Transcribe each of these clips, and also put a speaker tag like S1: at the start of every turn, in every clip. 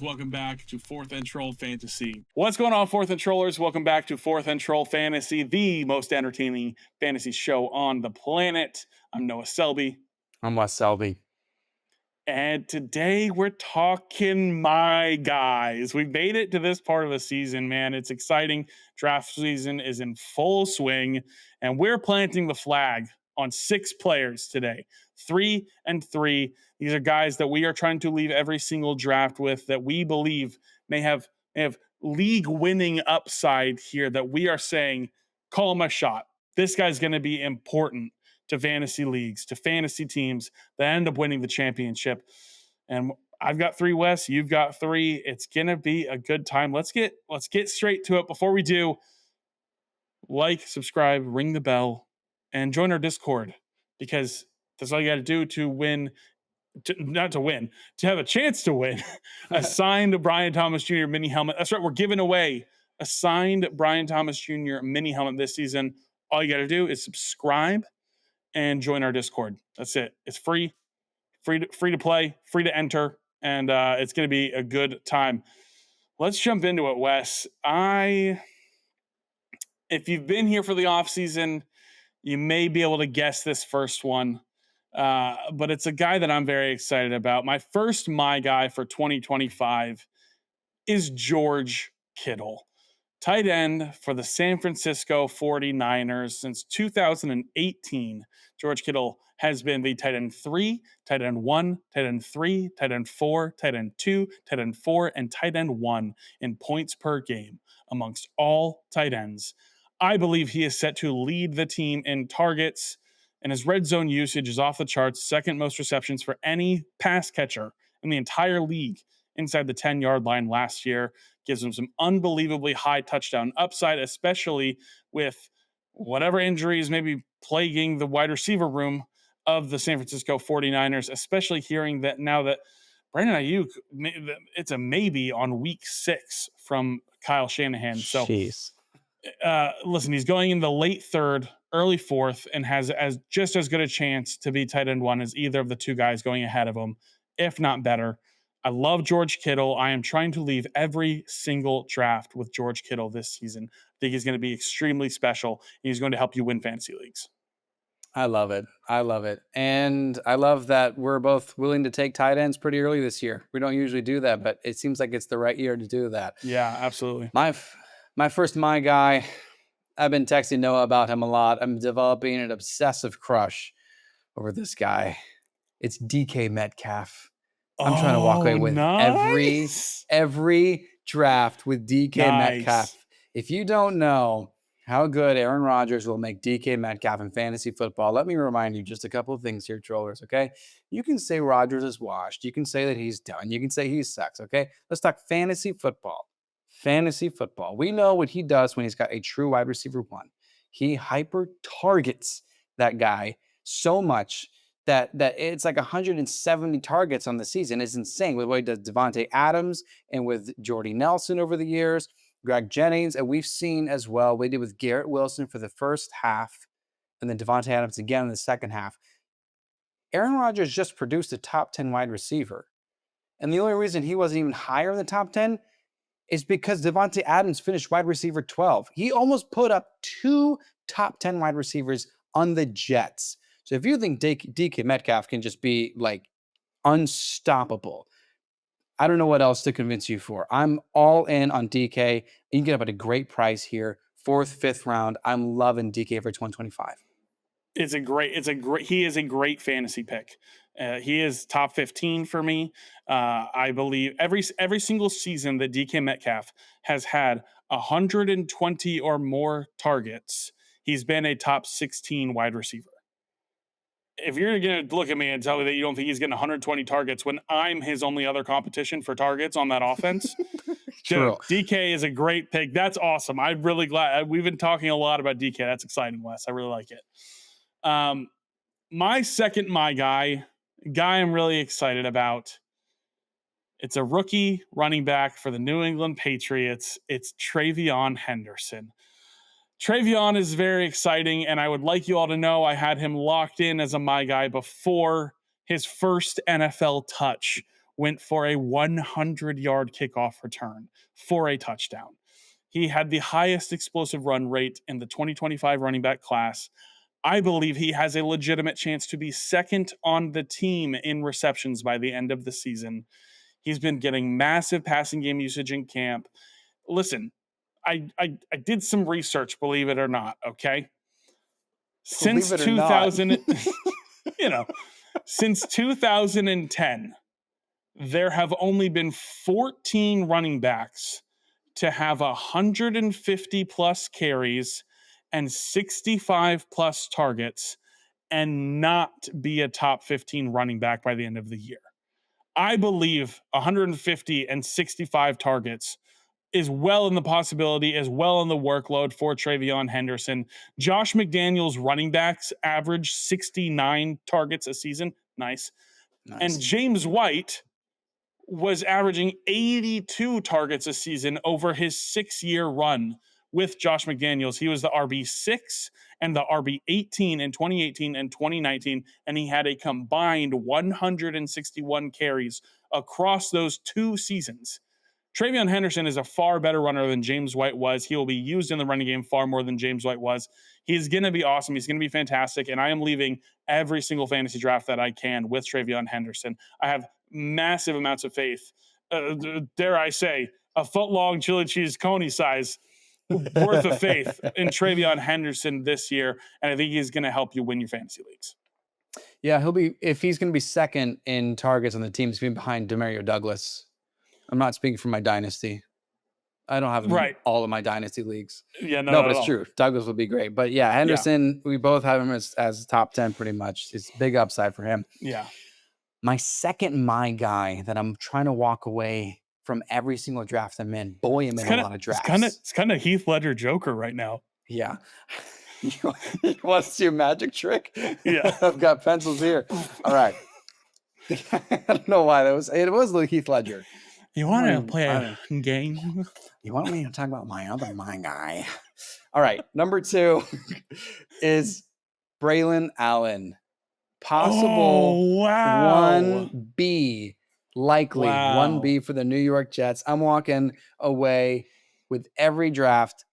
S1: Welcome back to Fourth and Troll Fantasy. What's going on, Fourth and Trollers? Welcome back to Fourth and Troll Fantasy, the most entertaining fantasy show on the planet. I'm Noah Selby.
S2: I'm Wes Selby.
S1: And today we're talking my guys. We made it to this part of the season, man. It's exciting. Draft season is in full swing, and we're planting the flag on 6 players today. 3 and 3. These are guys that we are trying to leave every single draft with that we believe may have league winning upside here, that we are saying, call him a shot. This guy's going to be important to fantasy leagues, to fantasy teams that end up winning the championship. And I've got 3, Wes. You've got 3. It's going to be a good time. Let's get straight to it. Before we do, like, subscribe, ring the bell, and join our Discord, because that's all you got to do to win. To have a chance to win a signed Brian Thomas Jr. mini helmet. That's right. We're giving away a signed Brian Thomas Jr. mini helmet this season. All you got to do is subscribe and join our Discord. That's it. It's free to play, free to enter, and it's going to be a good time. Let's jump into it, Wes. If you've been here for the off season, you may be able to guess this first one. But it's a guy that I'm very excited about. My guy for 2025 is George Kittle, tight end for the San Francisco 49ers. Since 2018, George Kittle has been the tight end 3, tight end 1, tight end 3, tight end 4, tight end 2, tight end 4, and tight end 1 in points per game amongst all tight ends. I believe he is set to lead the team in targets, and his red zone usage is off the charts, second most receptions for any pass catcher in the entire league inside the 10-yard line last year. Gives him some unbelievably high touchdown upside, especially with whatever injuries may be plaguing the wide receiver room of the San Francisco 49ers, especially hearing that now that Brandon Ayuk, it's a maybe on week 6 from Kyle Shanahan. So listen, he's going in the late 3rd, early 4th, and has just as good a chance to be tight end 1 as either of the 2 guys going ahead of him, if not better. I love George Kittle. I am trying to leave every single draft with George Kittle this season. I think he's going to be extremely special. He's going to help you win fantasy leagues.
S2: I love it. And I love that we're both willing to take tight ends pretty early this year. We don't usually do that, but it seems like it's the right year to do that.
S1: Yeah, absolutely.
S2: My first guy, I've been texting Noah about him a lot. I'm developing an obsessive crush over this guy. It's DK Metcalf. I'm trying to walk away with every draft with DK Metcalf. If you don't know how good Aaron Rodgers will make DK Metcalf in fantasy football, let me remind you just a couple of things here, trollers, okay? You can say Rodgers is washed. You can say that he's done. You can say he sucks, okay? Let's talk fantasy football. Fantasy football. We know what he does when he's got a true wide receiver 1. He hyper targets that guy so much that it's like 170 targets on the season. It's insane with what he does. Devontae Adams and with Jordy Nelson over the years, Greg Jennings, and we've seen as well what he did with Garrett Wilson for the first half, and then Devontae Adams again in the second half. Aaron Rodgers just produced a top 10 wide receiver, and the only reason he wasn't even higher in the top 10 is because Devontae Adams finished wide receiver 12. He almost put up 2 top 10 wide receivers on the Jets. So if you think DK Metcalf can just be like unstoppable, I don't know what else to convince you for. I'm all in on DK. You can get up at a great price here. 4th, 5th round. I'm loving DK for 2025.
S1: He is a great fantasy pick. He is top 15 for me. I believe every single season that DK Metcalf has had 120 or more targets, he's been a top 16 wide receiver. If you're going to look at me and tell me that you don't think he's getting 120 targets when I'm his only other competition for targets on that offense, dude, DK is a great pick. That's awesome. I'm really glad. We've been talking a lot about DK. That's exciting, Wes. I really like it. My guy I'm really excited about. It's a rookie running back for the New England Patriots. It's TreVeyon Henderson. TreVeyon is very exciting, and I would like you all to know I had him locked in as my guy before his first NFL touch went for a 100-yard kickoff return for a touchdown. He had the highest explosive run rate in the 2025 running back class. I believe he has a legitimate chance to be second on the team in receptions by the end of the season. He's been getting massive passing game usage in camp. Listen, I did some research, believe it or not, okay?
S2: Believe
S1: Since
S2: it or not.
S1: 2000, since 2010, there have only been 14 running backs to have 150 plus carries and 65 plus targets and not be a top 15 running back by the end of the year. I believe 150 and 65 targets is well in the possibility, as well in the workload for TreVeyon Henderson. Josh McDaniels running backs average 69 targets a season. Nice. And James White was averaging 82 targets a season over his 6-year run with Josh McDaniels. He was the RB6 and the RB18 in 2018 and 2019, and he had a combined 161 carries across those 2 seasons. TreVeyon Henderson is a far better runner than James White was. He will be used in the running game far more than James White was. He's going to be awesome. He's going to be fantastic. And I am leaving every single fantasy draft that I can with TreVeyon Henderson. I have massive amounts of faith. Dare I say, a foot-long chili cheese coney size worth of faith in TreVeyon Henderson this year. And I think he's going to help you win your fantasy leagues.
S2: Yeah, if he's going to be second in targets on the team, he's going to be behind Demario Douglas. I'm not speaking for my dynasty. I don't have him in all of my dynasty leagues.
S1: Yeah,
S2: no, but it's true. Douglas would be great. But yeah, Henderson, we both have him as top 10 pretty much. It's big upside for him.
S1: Yeah.
S2: My second guy that I'm trying to walk away from every single draft I'm in. Boy, I'm in a lot of drafts.
S1: It's kind of Heath Ledger Joker right now.
S2: Yeah. You want to see a magic trick?
S1: Yeah.
S2: I've got pencils here. All right. I don't know why it was Heath Ledger.
S1: You want to play a game?
S2: You want me to talk about my guy? All right. Number 2 is Braylon Allen. Possible 1B. Likely 1B for the New York Jets. I'm walking away with every draft.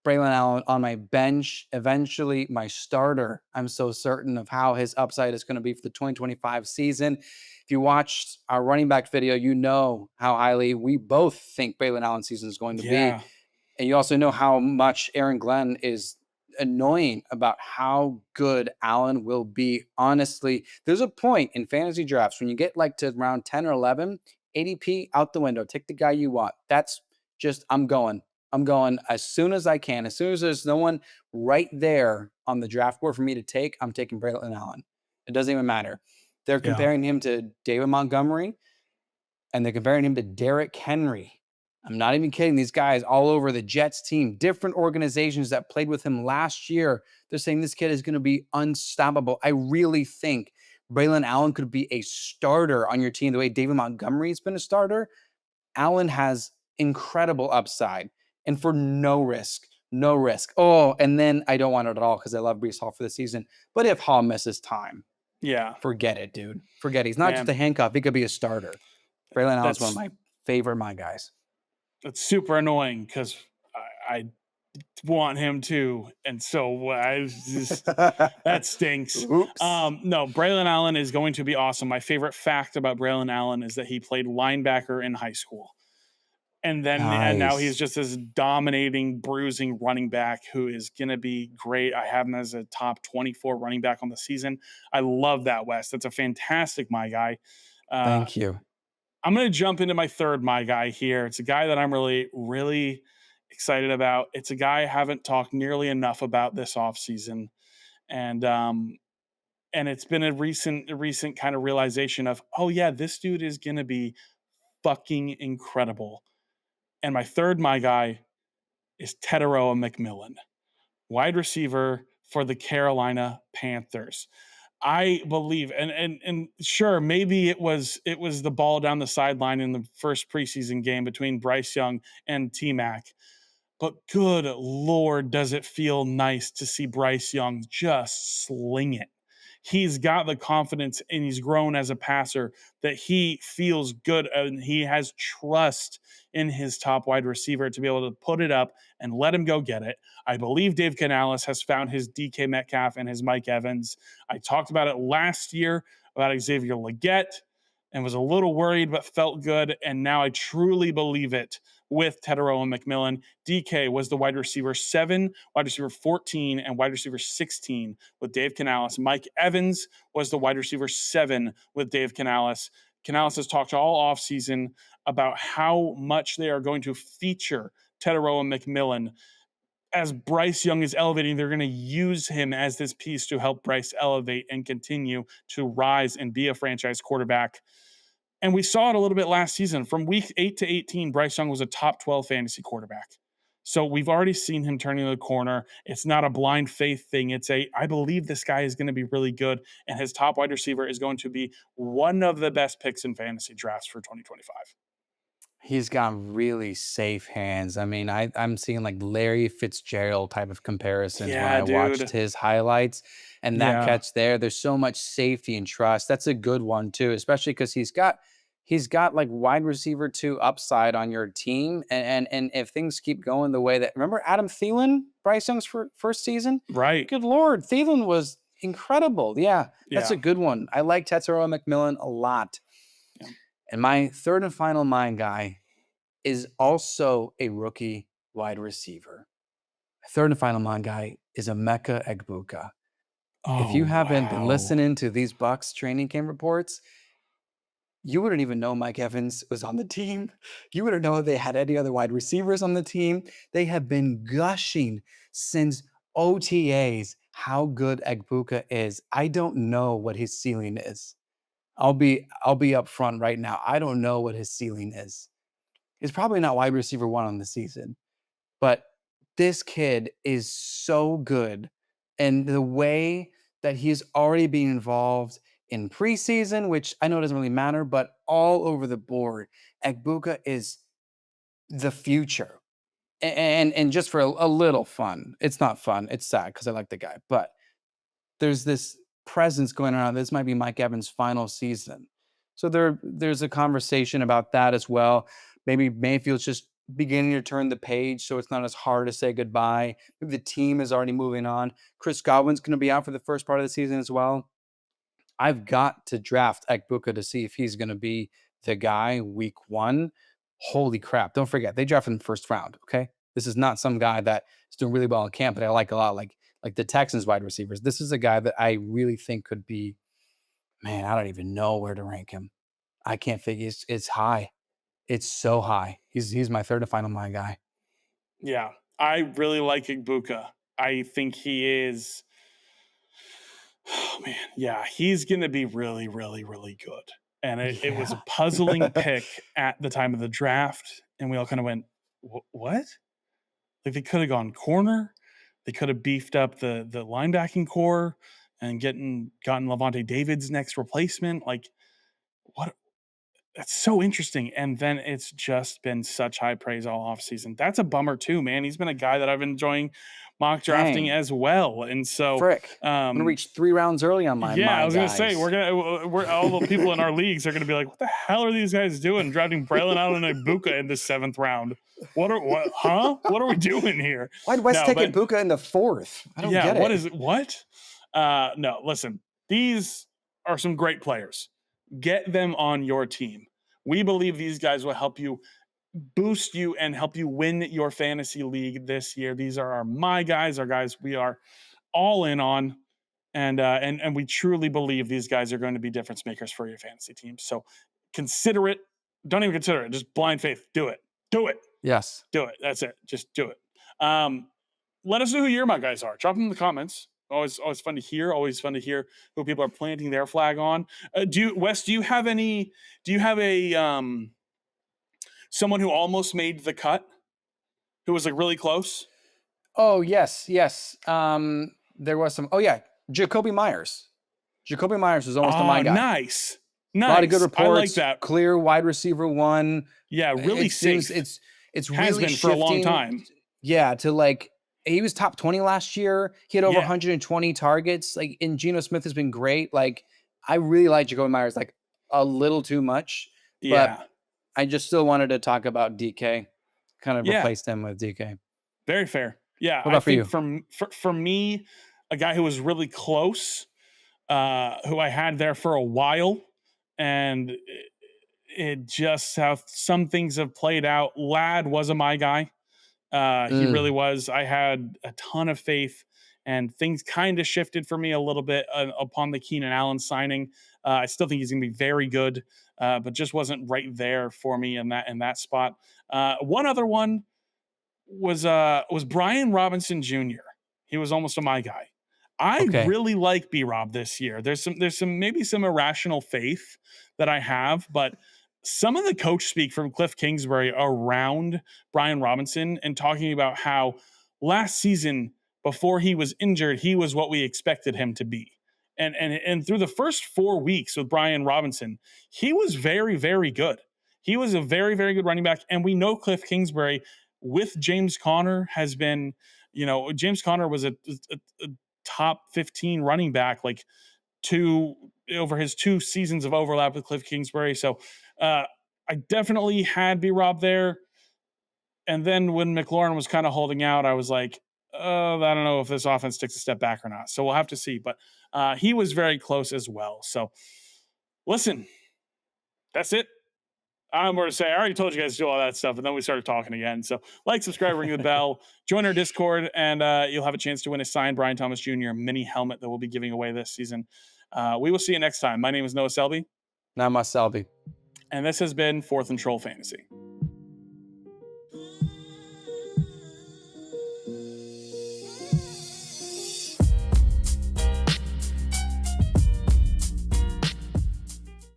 S2: Braylon Allen on my bench, eventually my starter. I'm so certain of how his upside is going to be for the 2025 season. If you watched our running back video, you know how highly we both think Braylon Allen's season is going to be. And you also know how much Aaron Glenn is annoying about how good Allen will be. Honestly, there's a point in fantasy drafts when you get like to round 10 or 11, ADP out the window. Take the guy you want. That's just, I'm going as soon as I can. As soon as there's no one right there on the draft board for me to take, I'm taking Braylon Allen. It doesn't even matter. They're comparing him to David Montgomery, and they're comparing him to Derrick Henry. I'm not even kidding. These guys all over the Jets team, different organizations that played with him last year, they're saying this kid is going to be unstoppable. I really think Braylon Allen could be a starter on your team the way David Montgomery has been a starter. Allen has incredible upside. And for no risk. Oh, and then I don't want it at all because I love Breece Hall for the season. But if Hall misses time, forget it, dude. Forget it. He's not just a handcuff. He could be a starter. Braylon Allen's one of my favorite guys.
S1: It's super annoying because I want him too, and so that stinks.
S2: Oops.
S1: No, Braylon Allen is going to be awesome. My favorite fact about Braylon Allen is that he played linebacker in high school. And then and now he's just this dominating, bruising running back who is going to be great. I have him as a top 24 running back on the season. I love that, Wes. That's a fantastic my guy.
S2: Thank you.
S1: I'm going to jump into my third my guy here. It's a guy that I'm really, really excited about. It's a guy I haven't talked nearly enough about this offseason. And it's been a recent kind of realization of, oh yeah, this dude is going to be fucking incredible. And my third my guy is Tetairoa McMillan, wide receiver for the Carolina Panthers. I believe, and sure, maybe it was the ball down the sideline in the first preseason game between Bryce Young and T-Mac. But good Lord, does it feel nice to see Bryce Young just sling it. he's got the confidence and he's grown as a passer that he feels good and he has trust in his top wide receiver to be able to put it up and let him go get it. I believe Dave Canales has found his DK Metcalf and his Mike Evans. I talked about it last year about Xavier Legette and was a little worried, but felt good. And now I truly believe it with Teteroa McMillan. DK was the wide receiver 7, wide receiver 14, and wide receiver 16 with Dave Canales. Mike Evans was the wide receiver 7 with Dave Canales. Canales has talked all offseason about how much they are going to feature Teteroa McMillan. As Bryce Young is elevating, they're going to use him as this piece to help Bryce elevate and continue to rise and be a franchise quarterback. And we saw it a little bit last season. From week 8 to 18, Bryce Young was a top 12 fantasy quarterback. So we've already seen him turning the corner. It's not a blind faith thing. I believe this guy is going to be really good. And his top wide receiver is going to be one of the best picks in fantasy drafts for 2025.
S2: He's got really safe hands. I mean, I'm seeing like Larry Fitzgerald type of comparisons when I watched his highlights and that catch there. There's so much safety and trust. That's a good one too, especially because he's got like wide receiver 2 upside on your team. And if things keep going the way that, remember Adam Thielen, Bryce Young's first season?
S1: Right.
S2: Good Lord. Thielen was incredible. Yeah, that's a good one. I like Teteroa McMillan a lot. Yeah. And my third and final mind guy is also a rookie wide receiver. My third and final mind guy is Emeka Egbuka. If you haven't been listening to these Bucs training camp reports, you wouldn't even know Mike Evans was on the team. You wouldn't know they had any other wide receivers on the team. They have been gushing since OTAs how good Egbuka is. I don't know what his ceiling is. I'll be upfront right now. I don't know what his ceiling is. He's probably not wide receiver 1 on the season, but this kid is so good. And the way that he's already being involved in preseason, which I know doesn't really matter, but all over the board, Egbuka is the future. And just for a little fun, it's not fun. It's sad because I like the guy, but there's this presence going around. This might be Mike Evans' final season. So there's a conversation about that as well. Maybe Mayfield's just beginning to turn the page, so it's not as hard to say goodbye. Maybe the team is already moving on. Chris Godwin's going to be out for the first part of the season as well. I've got to draft Egbuka to see if he's going to be the guy week 1. Holy crap. Don't forget, they drafted him first round, okay? This is not some guy that is doing really well in camp that I like a lot, like the Texans wide receivers. This is a guy that I really think could be, man, I don't even know where to rank him. I can't figure. It's high. It's so high. He's my third and final mind guy.
S1: Yeah, I really like Egbuka. I think he is, oh man, yeah, he's going to be really, really, really good. And it was a puzzling pick at the time of the draft. And we all kind of went, what? Like they could have gone corner. They could have beefed up the linebacking core and gotten Lavonte David's next replacement. Like, what? That's so interesting. And then it's just been such high praise all offseason. That's a bummer too, man. He's been a guy that I've been enjoying mock drafting as well. And so
S2: I'm gonna reach 3 rounds early on my
S1: I was gonna say we're all the people in our leagues are gonna be like, what the hell are these guys doing? Drafting Braylon Allen and Egbuka in the 7th round. What are we doing here?
S2: Why'd West take Egbuka in the 4th? I don't get it.
S1: What? No, listen, these are some great players. Get them on your team. We believe these guys will help you boost you and help you win your fantasy league this year. These are my guys, our guys we are all in on. And we truly believe these guys are going to be difference makers for your fantasy team. So consider it. Don't even consider it. Just blind faith. Do it. Do it.
S2: Yes.
S1: Do it. That's it. Just do it. Let us know who your my guys are. Drop them in the comments. Always fun to hear. Always fun to hear who people are planting their flag on. Do you have a someone who almost made the cut, who was like really close?
S2: Oh yes. There was some. Oh yeah, Jakobi Meyers. Jakobi Meyers was almost my guy.
S1: Nice.
S2: A lot of good reports.
S1: I like that.
S2: Clear wide receiver 1.
S1: Yeah, really safe.
S2: It's
S1: has
S2: really
S1: been for a long time.
S2: Yeah, to like he was top 20 last year. He had over
S1: Yeah.
S2: 120 targets. Like, and Geno Smith has been great. Like, I really like Jacoby Myers, like a little too much, but
S1: Yeah.
S2: I just still wanted to talk about DK, kind of
S1: Yeah.
S2: replace them with DK.
S1: Very fair. Yeah.
S2: What
S1: I
S2: about for
S1: think
S2: you?
S1: for me, a guy who was really close, who I had there for a while, and it just how some things have played out. Ladd was a my guy. He really
S2: Mm,
S1: was. I had a ton of faith, and things kind of shifted for me a little bit upon the Keenan Allen signing. I still think he's going to be very good, but just wasn't right there for me in that spot. One other one was Brian Robinson Jr. He was almost a my guy. I
S2: okay.
S1: really like B Rob this year. There's some maybe some irrational faith that I have, but some of the coach speak from Cliff Kingsbury around Brian Robinson and talking about how last season before he was injured, he was what we expected him to be. And through the first 4 weeks with Brian Robinson, he was very, very good. He was a very, very good running back. And we know Cliff Kingsbury with James Conner has been, James Conner was a top 15 running back, like over his 2 seasons of overlap with Cliff Kingsbury. So I definitely had B Rob there. And then when McLaurin was kind of holding out, I was like, oh, I don't know if this offense takes a step back or not. So we'll have to see. But he was very close as well. So listen, that's it. I don't know more to say. I already told you guys to do all that stuff, and then we started talking again. So, like, subscribe, ring the bell, join our Discord, and you'll have a chance to win a signed Brian Thomas Jr. mini helmet that we'll be giving away this season. We will see you next time. My name is Noah Selby,
S2: Now my Selby.
S1: and this has been Fourth and Troll Fantasy.